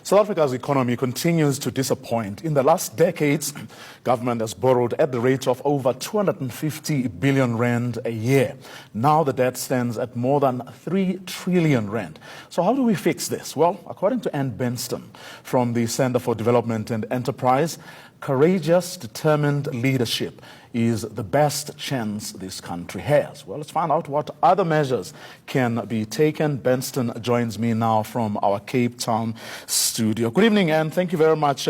South Africa's economy continues to disappoint. In the last decades, government has borrowed at the rate of over 250 billion rand a year. Now the debt stands at more than 3 trillion rand. So how do we fix this? Well, according to Bernstein from the Center for Development and Enterprise, courageous, determined leadership is the best chance this country has. Well, let's find out what other measures can be taken. Bernstein joins me now from our Cape Town studio. Good evening, and thank you very much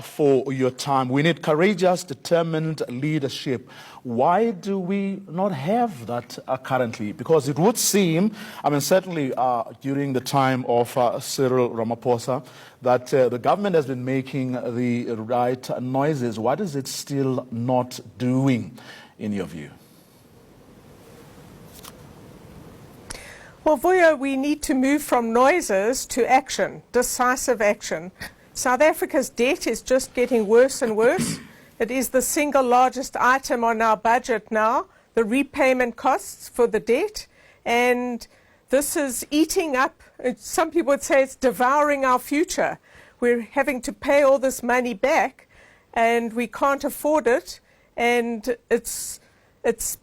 for your time. We need courageous, determined leadership. Why do we not have that currently? Because it would seem, certainly during the time of Cyril Ramaphosa, that the government has been making the right noises. What is it still not doing, in your view? Well, Vuyo, we need to move from noises to action, decisive action. South Africa's debt is just getting worse and worse. It is the single largest item on our budget now, the repayment costs for the debt. And this is eating up, some people would say it's devouring our future. We're having to pay all this money back and we can't afford it. And it's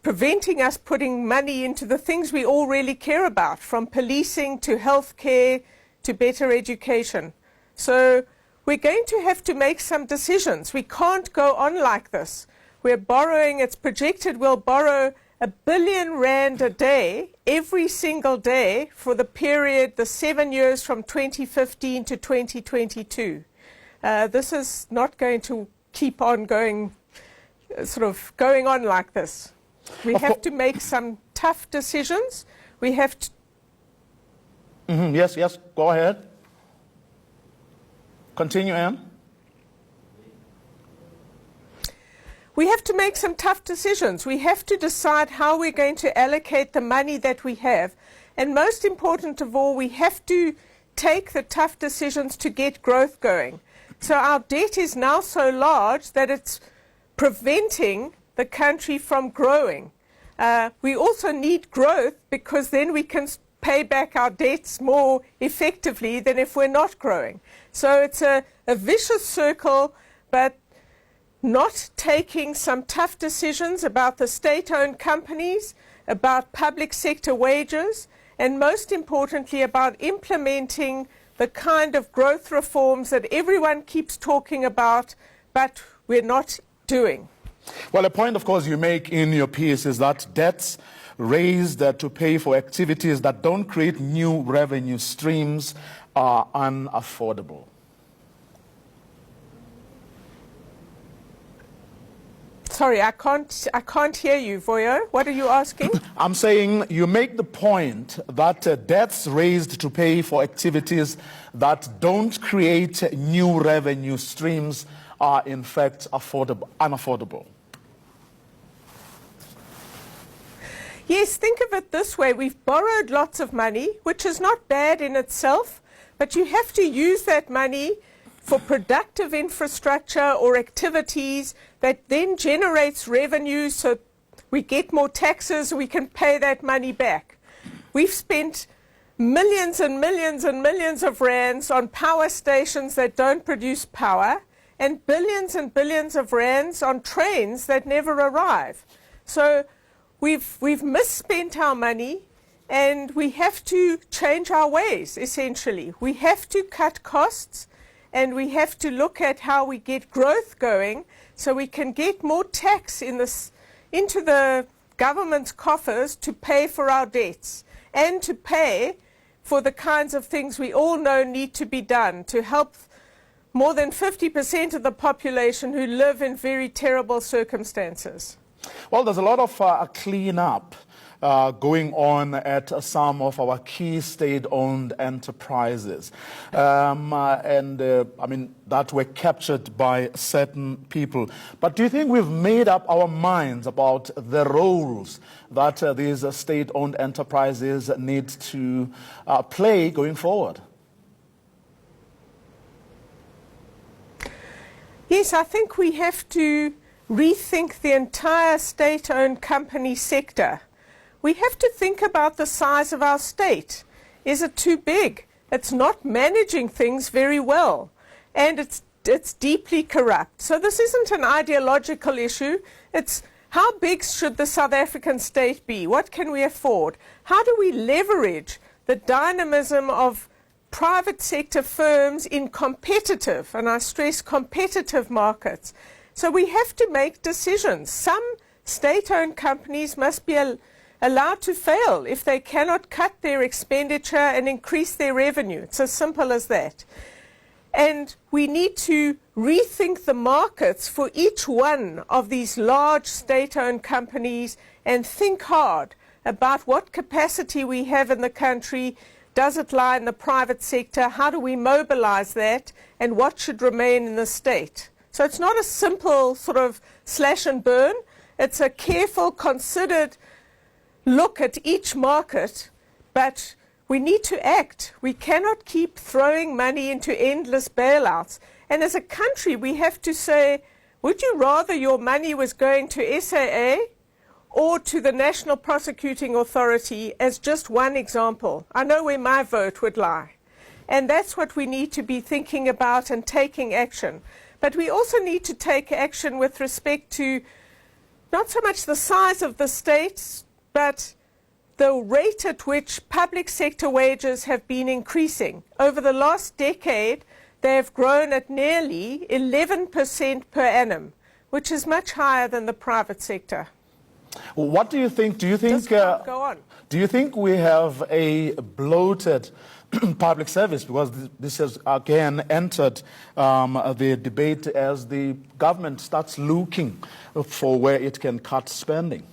preventing us putting money into the things we all really care about, from policing to healthcare to better education. So we're going to have to make some decisions. We can't go on like this. We're borrowing, it's projected we'll borrow R1 billion a day, every single day, for the period, the 7 years from 2015 to 2022. This is not going to keep on going on like this. We have to make some tough decisions. We have to... Yes, go ahead. Continue, Anne. We have to make some tough decisions. We have to decide how we're going to allocate the money that we have. And most important of all, we have to take the tough decisions to get growth going. So our debt is now so large that it's preventing the country from growing. We also need growth because then we can pay back our debts more effectively than if we're not growing. So it's a vicious circle, but not taking some tough decisions about the state-owned companies, about public sector wages, and most importantly about implementing the kind of growth reforms that everyone keeps talking about, but we're not doing. Well, a point, of course, you make in your piece is that debts raised to pay for activities that don't create new revenue streams are unaffordable. Sorry, I can't hear you, Vuyo. What are you asking? I'm saying you make the point that debts raised to pay for activities that don't create new revenue streams are in fact unaffordable. Yes, think of it this way. We've borrowed lots of money, which is not bad in itself, but you have to use that money for productive infrastructure or activities that then generates revenue so we get more taxes, we can pay that money back. We've spent millions and millions and millions of rands on power stations that don't produce power, and billions of rands on trains that never arrive. So we've misspent our money, and we have to change our ways, essentially. We have to cut costs, and we have to look at how we get growth going so we can get more tax into the government's coffers to pay for our debts and to pay for the kinds of things we all know need to be done to help more than 50% of the population who live in very terrible circumstances. Well, there's a lot of clean-up going on at some of our key state-owned enterprises. That were captured by certain people. But do you think we've made up our minds about the roles that these state-owned enterprises need to play going forward? Yes, I think we have to rethink the entire state-owned company sector. We have to think about the size of our state. Is it too big? It's not managing things very well, and it's deeply corrupt. So this isn't an ideological issue. It's how big should the South African state be? What can we afford? How do we leverage the dynamism of private sector firms in competitive, and I stress competitive markets? So we have to make decisions. Some state-owned companies must be allowed to fail if they cannot cut their expenditure and increase their revenue. It's as simple as that. And we need to rethink the markets for each one of these large state-owned companies and think hard about what capacity we have in the country. Does it lie in the private sector? How do we mobilize that? And what should remain in the state? So it's not a simple sort of slash and burn. It's a careful, considered look at each market, but we need to act. We cannot keep throwing money into endless bailouts. And as a country, we have to say, would you rather your money was going to SAA or to the National Prosecuting Authority, as just one example? I know where my vote would lie. And that's what we need to be thinking about and taking action. But we also need to take action with respect to not so much the size of the states, but the rate at which public sector wages have been increasing. Over the last decade, they have grown at nearly 11% per annum, which is much higher than the private sector. What do you think? Do you think? Go on. Do you think we have a bloated public service? Because this has again entered the debate as the government starts looking for where it can cut spending.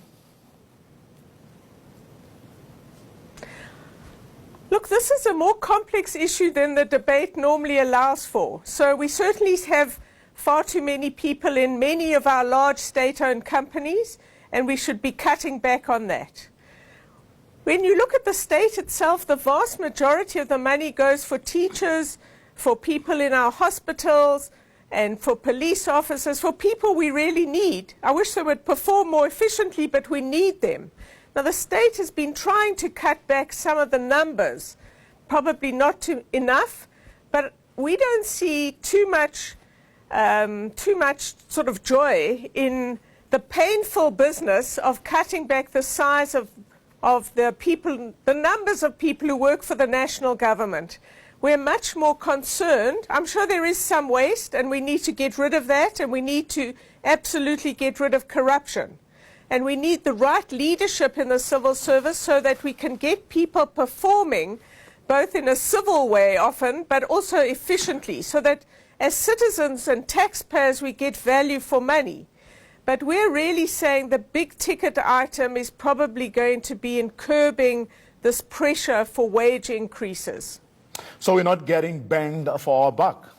Look, this is a more complex issue than the debate normally allows for. So we certainly have far too many people in many of our large state-owned companies, and we should be cutting back on that. When you look at the state itself, the vast majority of the money goes for teachers, for people in our hospitals, and for police officers, for people we really need. I wish they would perform more efficiently, but we need them. Now, the state has been trying to cut back some of the numbers, probably not enough, but we don't see too much sort of joy in the painful business of cutting back the size of the people, the numbers of people who work for the national government. We're much more concerned. I'm sure there is some waste, and we need to get rid of that, and we need to absolutely get rid of corruption. And we need the right leadership in the civil service so that we can get people performing both in a civil way often, but also efficiently, so that as citizens and taxpayers we get value for money. But we're really saying the big ticket item is probably going to be in curbing this pressure for wage increases. So we're not getting banged for our buck?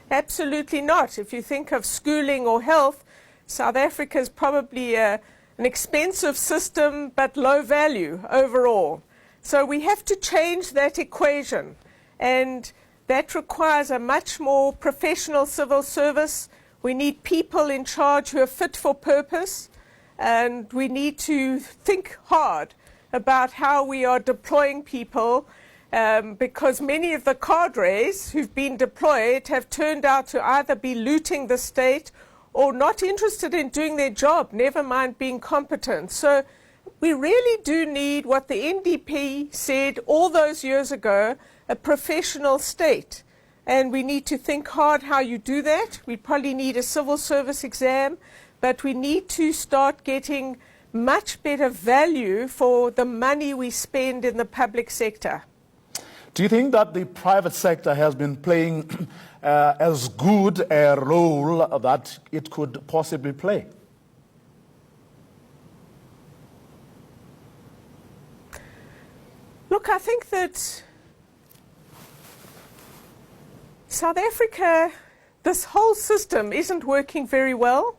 Absolutely not. If you think of schooling or health, South Africa is probably an expensive system but low value overall. So we have to change that equation, and that requires a much more professional civil service. We need people in charge who are fit for purpose, and we need to think hard about how we are deploying people, because many of the cadres who've been deployed have turned out to either be looting the state or not interested in doing their job, never mind being competent. So we really do need what the NDP said all those years ago, a professional state. And we need to think hard how you do that. We probably need a civil service exam, but we need to start getting much better value for the money we spend in the public sector. Do you think that the private sector has been playing as good a role that it could possibly play? Look, I think that South Africa, this whole system isn't working very well.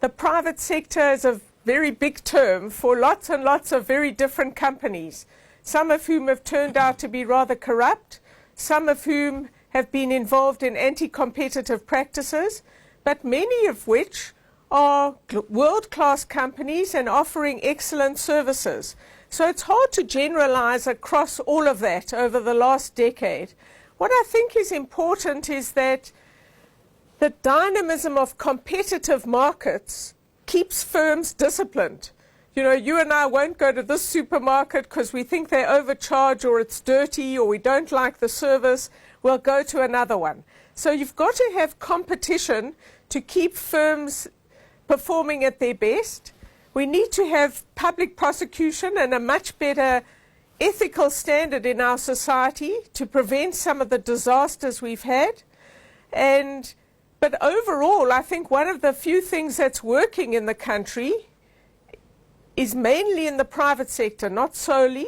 The private sector is a very big term for lots and lots of very different companies, some of whom have turned out to be rather corrupt, some of whom have been involved in anti-competitive practices, but many of which are world-class companies and offering excellent services. So it's hard to generalize across all of that over the last decade. What I think is important is that the dynamism of competitive markets keeps firms disciplined. You know, you and I won't go to this supermarket because we think they overcharge or it's dirty or we don't like the service. We'll go to another one. So you've got to have competition to keep firms performing at their best. We need to have public prosecution and a much better ethical standard in our society to prevent some of the disasters we've had. But overall, I think one of the few things that's working in the country is mainly in the private sector, not solely.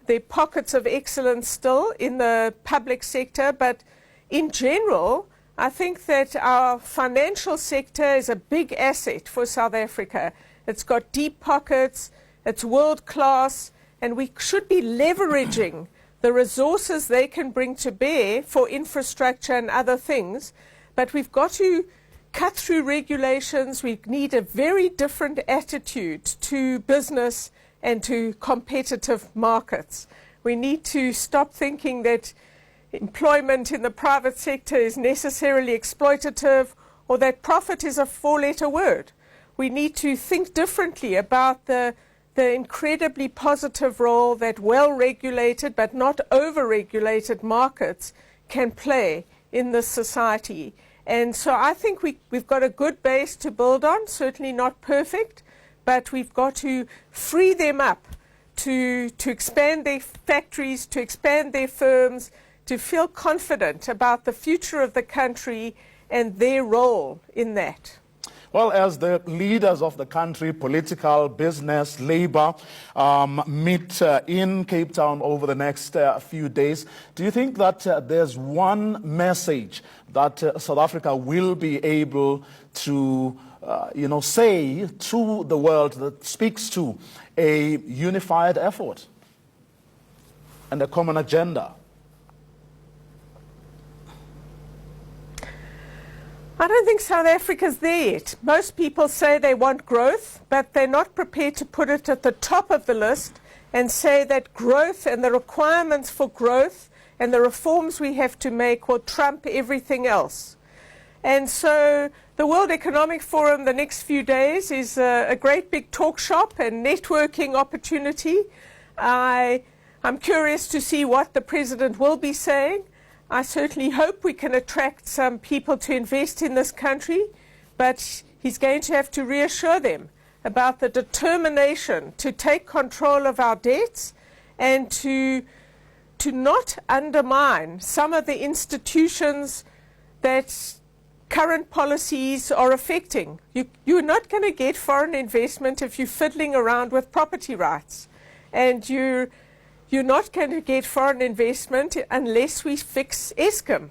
There are pockets of excellence still in the public sector, but in general, I think that our financial sector is a big asset for South Africa. It's got deep pockets, it's world class, and we should be leveraging the resources they can bring to bear for infrastructure and other things. But we've got to cut through regulations. We need a very different attitude to business and to competitive markets. We need to stop thinking that employment in the private sector is necessarily exploitative or that profit is a four-letter word. We need to think differently about the incredibly positive role that well-regulated but not over-regulated markets can play in this society. And so I think we've got a good base to build on, certainly not perfect, but we've got to free them up to expand their factories, to expand their firms, to feel confident about the future of the country and their role in that. Well, as the leaders of the country, political, business, labor, meet in Cape Town over the next few days, do you think that there's one message that South Africa will be able to, say to the world that speaks to a unified effort and a common agenda? I don't think South Africa's there yet. Most people say they want growth, but they're not prepared to put it at the top of the list and say that growth and the requirements for growth and the reforms we have to make will trump everything else. And so the World Economic Forum the next few days is a great big talk shop and networking opportunity. I'm curious to see what the President will be saying. I certainly hope we can attract some people to invest in this country, but he's going to have to reassure them about the determination to take control of our debts and to not undermine some of the institutions that current policies are affecting. You're not going to get foreign investment if you're fiddling around with property rights, and you're not going to get foreign investment unless we fix Eskom.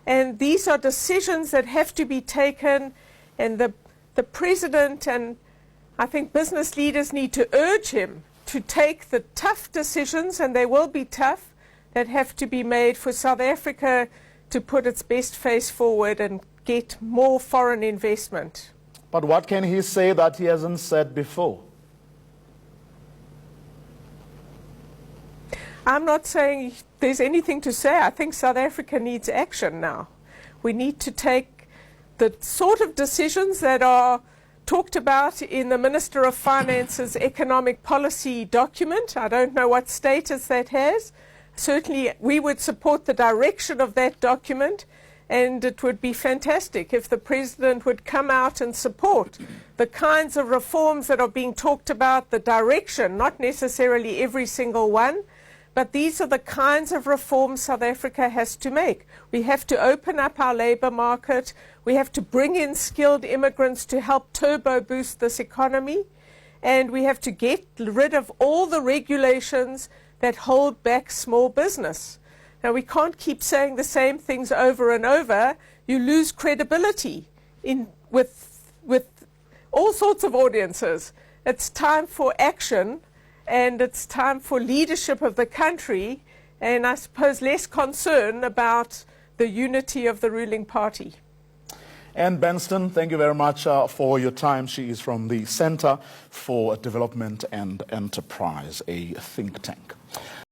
And these are decisions that have to be taken, and the President and I think business leaders need to urge him to take the tough decisions, and they will be tough, that have to be made for South Africa to put its best face forward and get more foreign investment. But what can he say that he hasn't said before? I'm not saying there's anything to say. I think South Africa needs action now. We need to take the sort of decisions that are talked about in the Minister of Finance's economic policy document. I don't know what status that has. Certainly we would support the direction of that document, and it would be fantastic if the President would come out and support the kinds of reforms that are being talked about, the direction, not necessarily every single one. But these are the kinds of reforms South Africa has to make. We have to open up our labour market. We have to bring in skilled immigrants to help turbo boost this economy. And we have to get rid of all the regulations that hold back small business. Now, we can't keep saying the same things over and over. You lose credibility with all sorts of audiences. It's time for action. And it's time for leadership of the country, and I suppose less concern about the unity of the ruling party. And Bernstein, thank you very much for your time. She is from the Center for Development and Enterprise, a think tank.